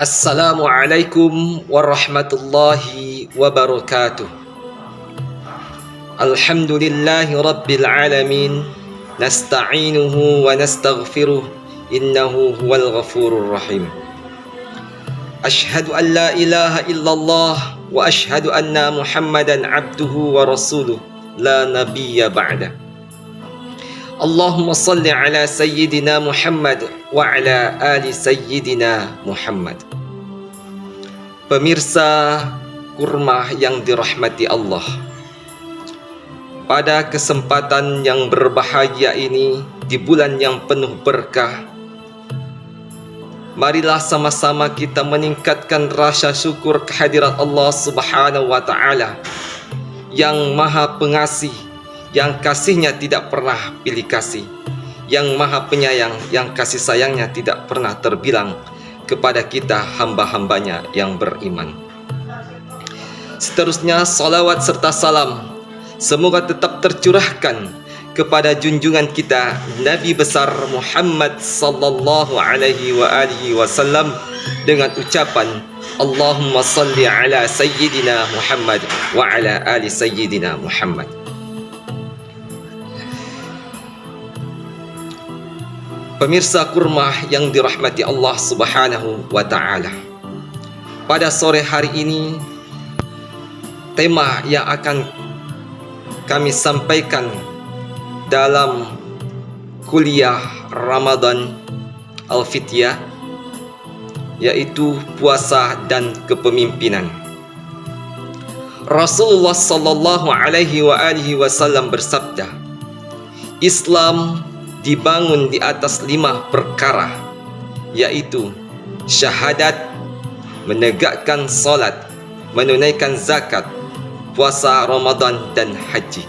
Assalamualaikum warahmatullahi wabarakatuh. Alhamdulillahi rabbil alamin. Nasta'inuhu wa nastaghfiruh. Innahu huwal ghafurur rahim. Ashhadu an la ilaha illallah wa ashhadu anna Muhammadan abduhu wa rasuluh la nabiyya ba'da. Allahumma salli ala sayyidina Muhammad wa ala ali sayyidina Muhammad. Pemirsa kurma yang dirahmati Allah, pada kesempatan yang berbahagia ini, di bulan yang penuh berkah, marilah sama-sama kita meningkatkan rasa syukur kehadirat Allah Subhanahu wa Ta'ala yang Maha Pengasih, yang kasihnya tidak pernah pilih kasih, yang Maha Penyayang, yang kasih sayangnya tidak pernah terbilang kepada kita hamba-hambanya yang beriman. Seterusnya, salawat serta salam semoga tetap tercurahkan kepada junjungan kita Nabi besar Muhammad sallallahu alaihi wasallam dengan ucapan Allahumma salli ala sayyidina Muhammad wa ala ali sayyidina Muhammad. Pemirsa kurma yang dirahmati Allah Subhanahu wa Ta'ala, pada sore hari ini tema yang akan kami sampaikan dalam kuliah Ramadan Al-Fityah yaitu puasa dan kepemimpinan. Rasulullah sallallahu alaihi wasallam bersabda, Islam dibangun di atas 5 perkara, yaitu syahadat, menegakkan salat, menunaikan zakat, puasa Ramadan dan haji.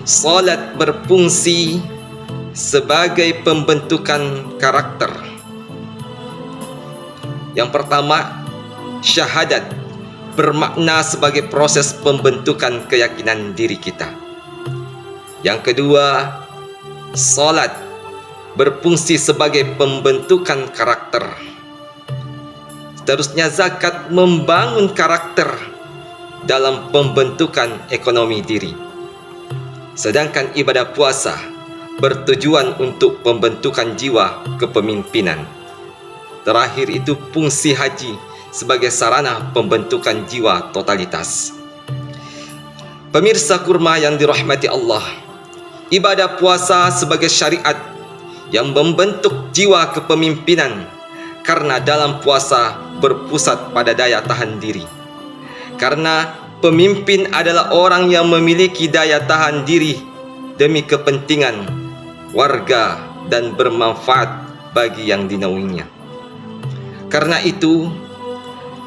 Salat berfungsi sebagai pembentukan karakter. Yang pertama, syahadat bermakna sebagai proses pembentukan keyakinan diri kita. Yang kedua, salat berfungsi sebagai pembentukan karakter. Seterusnya, zakat membangun karakter dalam pembentukan ekonomi diri. Sedangkan ibadah puasa bertujuan untuk pembentukan jiwa kepemimpinan. Terakhir itu fungsi haji sebagai sarana pembentukan jiwa totalitas. Pemirsa kurma yang dirahmati Allah, ibadah puasa sebagai syariat yang membentuk jiwa kepemimpinan, karena dalam puasa berpusat pada daya tahan diri. Karena pemimpin adalah orang yang memiliki daya tahan diri demi kepentingan warga dan bermanfaat bagi yang dinaunginya. Karena itu,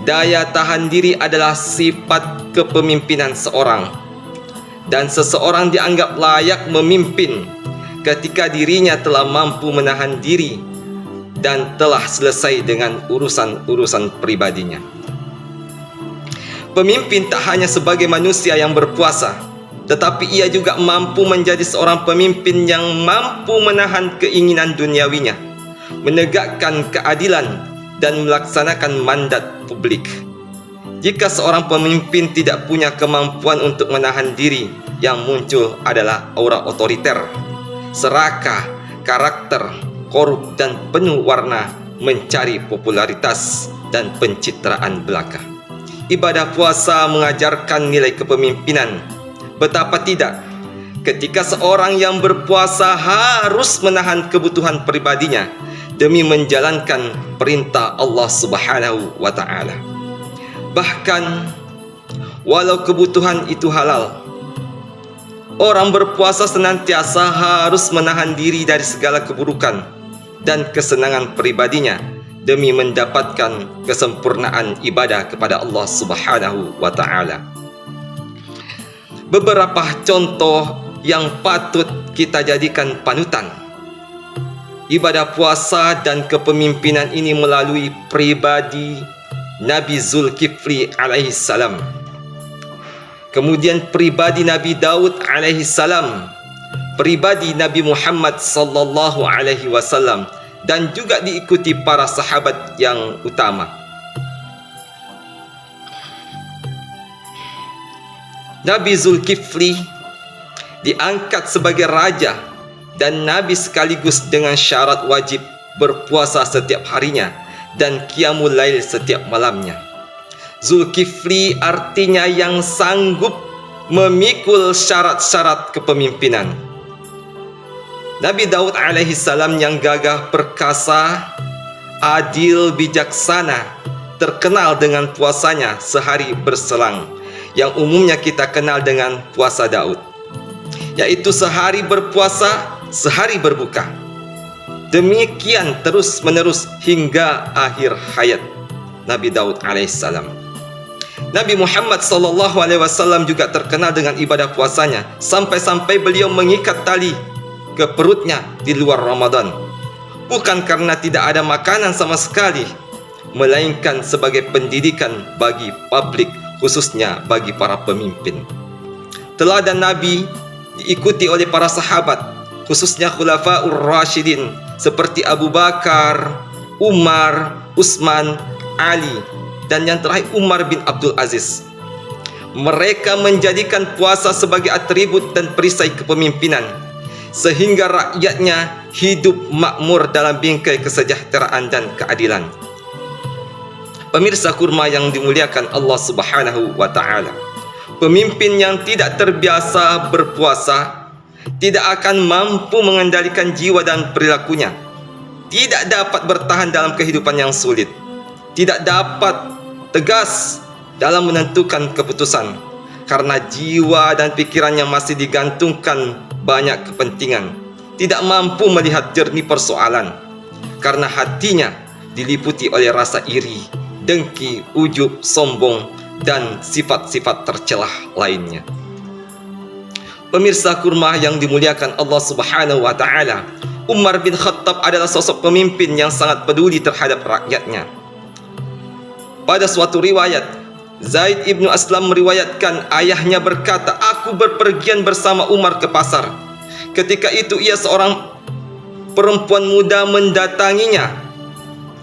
daya tahan diri adalah sifat kepemimpinan seorang. Dan seseorang dianggap layak memimpin ketika dirinya telah mampu menahan diri dan telah selesai dengan urusan-urusan pribadinya. Pemimpin tak hanya sebagai manusia yang berpuasa, tetapi ia juga mampu menjadi seorang pemimpin yang mampu menahan keinginan duniawinya, menegakkan keadilan dan melaksanakan mandat publik. Jika seorang pemimpin tidak punya kemampuan untuk menahan diri, yang muncul adalah aura otoriter, serakah, karakter, korup dan penuh warna mencari popularitas dan pencitraan belaka. Ibadah puasa mengajarkan nilai kepemimpinan. Betapa tidak, ketika seorang yang berpuasa harus menahan kebutuhan pribadinya demi menjalankan perintah Allah Subhanahu wa Ta'ala. Bahkan walau kebutuhan itu halal, orang berpuasa senantiasa harus menahan diri dari segala keburukan dan kesenangan pribadinya demi mendapatkan kesempurnaan ibadah kepada Allah Subhanahu wa Ta'ala. Beberapa contoh yang patut kita jadikan panutan. Ibadah puasa dan kepemimpinan ini melalui pribadi Nabi Zulkifli alaihi salam, kemudian pribadi Nabi Daud alaihi salam, pribadi Nabi Muhammad sallallahu alaihi wasallam, dan juga diikuti para sahabat yang utama. Nabi Zulkifli diangkat sebagai raja dan nabi sekaligus dengan syarat wajib berpuasa setiap harinya dan qiyamul lail setiap malamnya. Zulkifli artinya yang sanggup memikul syarat-syarat kepemimpinan. Nabi Daud alaihi salam yang gagah perkasa, adil, bijaksana, terkenal dengan puasanya sehari berselang, yang umumnya kita kenal dengan puasa Daud, yaitu sehari berpuasa, sehari berbuka. Demikian terus menerus hingga akhir hayat Nabi Daud alaihissalam. Nabi Muhammad SAW juga terkenal dengan ibadah puasanya, sampai-sampai beliau mengikat tali ke perutnya di luar Ramadan, bukan karena tidak ada makanan sama sekali, melainkan sebagai pendidikan bagi publik, khususnya bagi para pemimpin. Teladan Nabi diikuti oleh para sahabat, khususnya Khulafaur Rasyidin seperti Abu Bakar, Umar, Utsman, Ali, dan yang terakhir Umar bin Abdul Aziz. Mereka menjadikan puasa sebagai atribut dan perisai kepemimpinan, sehingga rakyatnya hidup makmur dalam bingkai kesejahteraan dan keadilan. Pemirsa kurma yang dimuliakan Allah Subhanahu wa Ta'ala, pemimpin yang tidak terbiasa berpuasa tidak akan mampu mengendalikan jiwa dan perilakunya, tidak dapat bertahan dalam kehidupan yang sulit, tidak dapat tegas dalam menentukan keputusan, karena jiwa dan pikirannya masih digantungkan banyak kepentingan, tidak mampu melihat jernih persoalan, karena hatinya diliputi oleh rasa iri, dengki, ujub, sombong, dan sifat-sifat tercelah lainnya. Pemirsa kurma yang dimuliakan Allah Subhanahu wa Ta'ala, Umar bin Khattab adalah sosok pemimpin yang sangat peduli terhadap rakyatnya. Pada suatu riwayat, Zaid ibnu Aslam meriwayatkan ayahnya berkata, "Aku berpergian bersama Umar ke pasar. Ketika itu ia seorang perempuan muda mendatanginya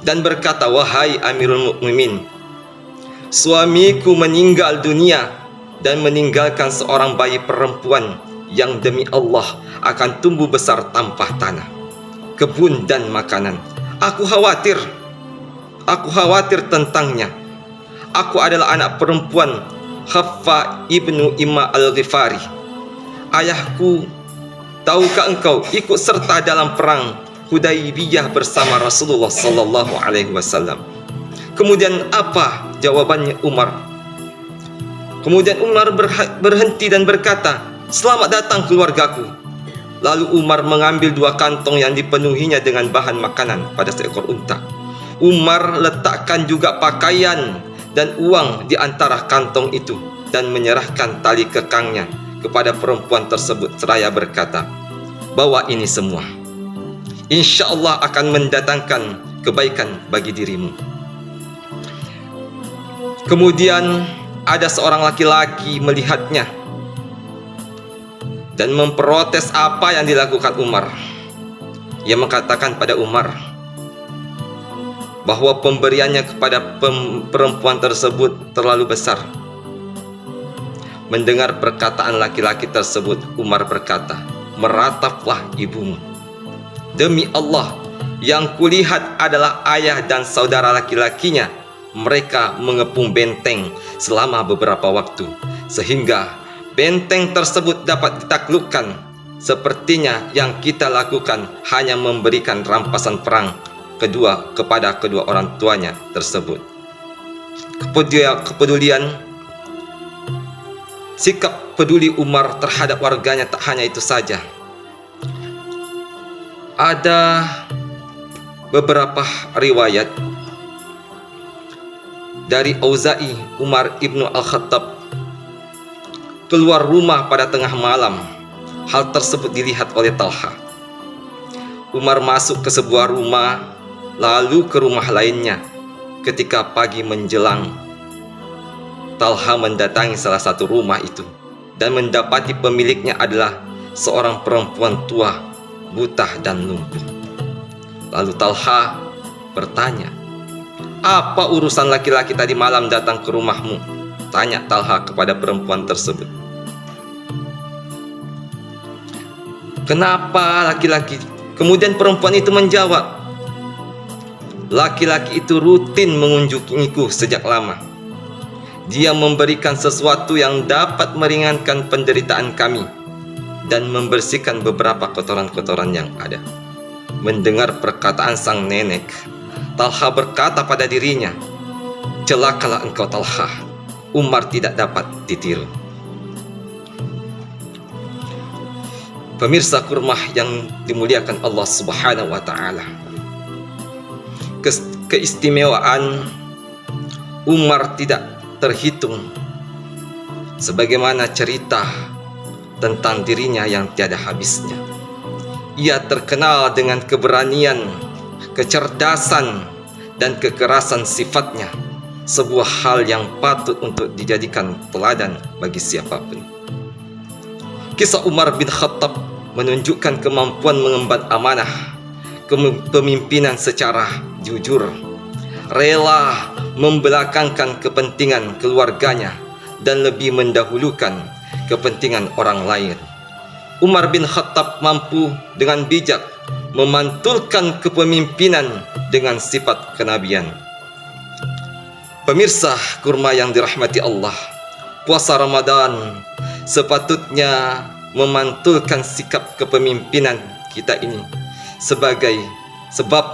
dan berkata, 'Wahai Amirul Mukminin, suamiku meninggal dunia dan meninggalkan seorang bayi perempuan yang demi Allah akan tumbuh besar tanpa tanah, kebun dan makanan. Aku khawatir tentangnya. Aku adalah anak perempuan Khaffa ibnu Imma al-Ghifari. Ayahku, tahukah engkau ikut serta dalam perang Hudaybiyah bersama Rasulullah sallallahu alaihi wasallam?' Kemudian apa jawabannya Umar? Kemudian Umar berhenti dan berkata, 'Selamat datang keluargaku.' Lalu Umar mengambil 2 kantong yang dipenuhinya dengan bahan makanan pada seekor unta. Umar letakkan juga pakaian dan uang di antara kantong itu dan menyerahkan tali kekangnya kepada perempuan tersebut seraya berkata, 'Bawa ini semua. Insya Allah akan mendatangkan kebaikan bagi dirimu.' Kemudian ada seorang laki-laki melihatnya dan memprotes apa yang dilakukan Umar. Ia mengatakan pada Umar bahwa pemberiannya kepada perempuan tersebut terlalu besar. Mendengar perkataan laki-laki tersebut, Umar berkata, 'Merataplah ibumu. Demi Allah, yang kulihat adalah ayah dan saudara laki-lakinya. Mereka mengepung benteng selama beberapa waktu, sehingga benteng tersebut dapat ditaklukkan. Sepertinya yang kita lakukan hanya memberikan rampasan perang kepada kedua orang tuanya tersebut.'" Kepedulian, sikap peduli Umar terhadap warganya tak hanya itu saja. Ada beberapa riwayat dari Auza'i, Umar ibnu Al-Khattab keluar rumah pada tengah malam. Hal tersebut dilihat oleh Talha. Umar masuk ke sebuah rumah, lalu ke rumah lainnya. Ketika pagi menjelang, Talha mendatangi salah satu rumah itu dan mendapati pemiliknya adalah seorang perempuan tua, buta dan lumpuh. Lalu Talha bertanya, "Apa urusan laki-laki tadi malam datang ke rumahmu?" Tanya Talha kepada perempuan tersebut. "Kenapa laki-laki?" Kemudian perempuan itu menjawab, "Laki-laki itu rutin mengunjungiku sejak lama. Dia memberikan sesuatu yang dapat meringankan penderitaan kami dan membersihkan beberapa kotoran-kotoran yang ada." Mendengar perkataan sang nenek, Talha berkata pada dirinya, "Celakalah engkau Talha, Umar tidak dapat ditiru." Pemirsa kurma yang dimuliakan Allah Subhanahu wa taala, keistimewaan Umar tidak terhitung, sebagaimana cerita tentang dirinya yang tiada habisnya. Ia terkenal dengan keberanian, kecerdasan, dan kekerasan sifatnya, sebuah hal yang patut untuk dijadikan teladan bagi siapapun. Kisah Umar bin Khattab menunjukkan kemampuan mengemban amanah, kepemimpinan secara jujur, rela membelakangkan kepentingan keluarganya dan lebih mendahulukan kepentingan orang lain. Umar bin Khattab mampu dengan bijak memantulkan kepemimpinan dengan sifat kenabian. Pemirsa kurma yang dirahmati Allah, puasa Ramadan sepatutnya memantulkan sikap kepemimpinan kita ini sebab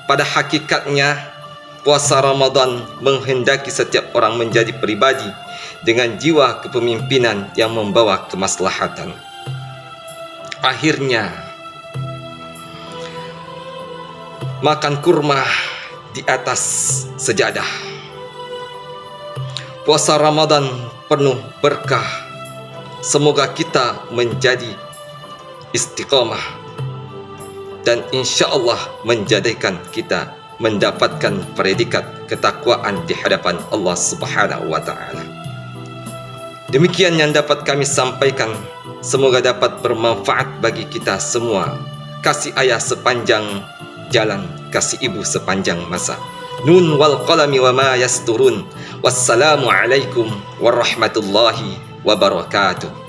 pada hakikatnya puasa Ramadan menghendaki setiap orang menjadi pribadi dengan jiwa kepemimpinan yang membawa kemaslahatan. Akhirnya, makan kurma di atas sejadah. Puasa Ramadan penuh berkah. Semoga kita menjadi istiqomah dan insya Allah menjadikan kita mendapatkan predikat ketakwaan di hadapan Allah Subhanahu wa taala. Demikian yang dapat kami sampaikan. Semoga dapat bermanfaat bagi kita semua. Kasih ayah sepanjang jalan, kasih ibu sepanjang masa. Nun wal qalami wa ma yasturun. Wassalamu alaikum warahmatullahi wabarakatuh.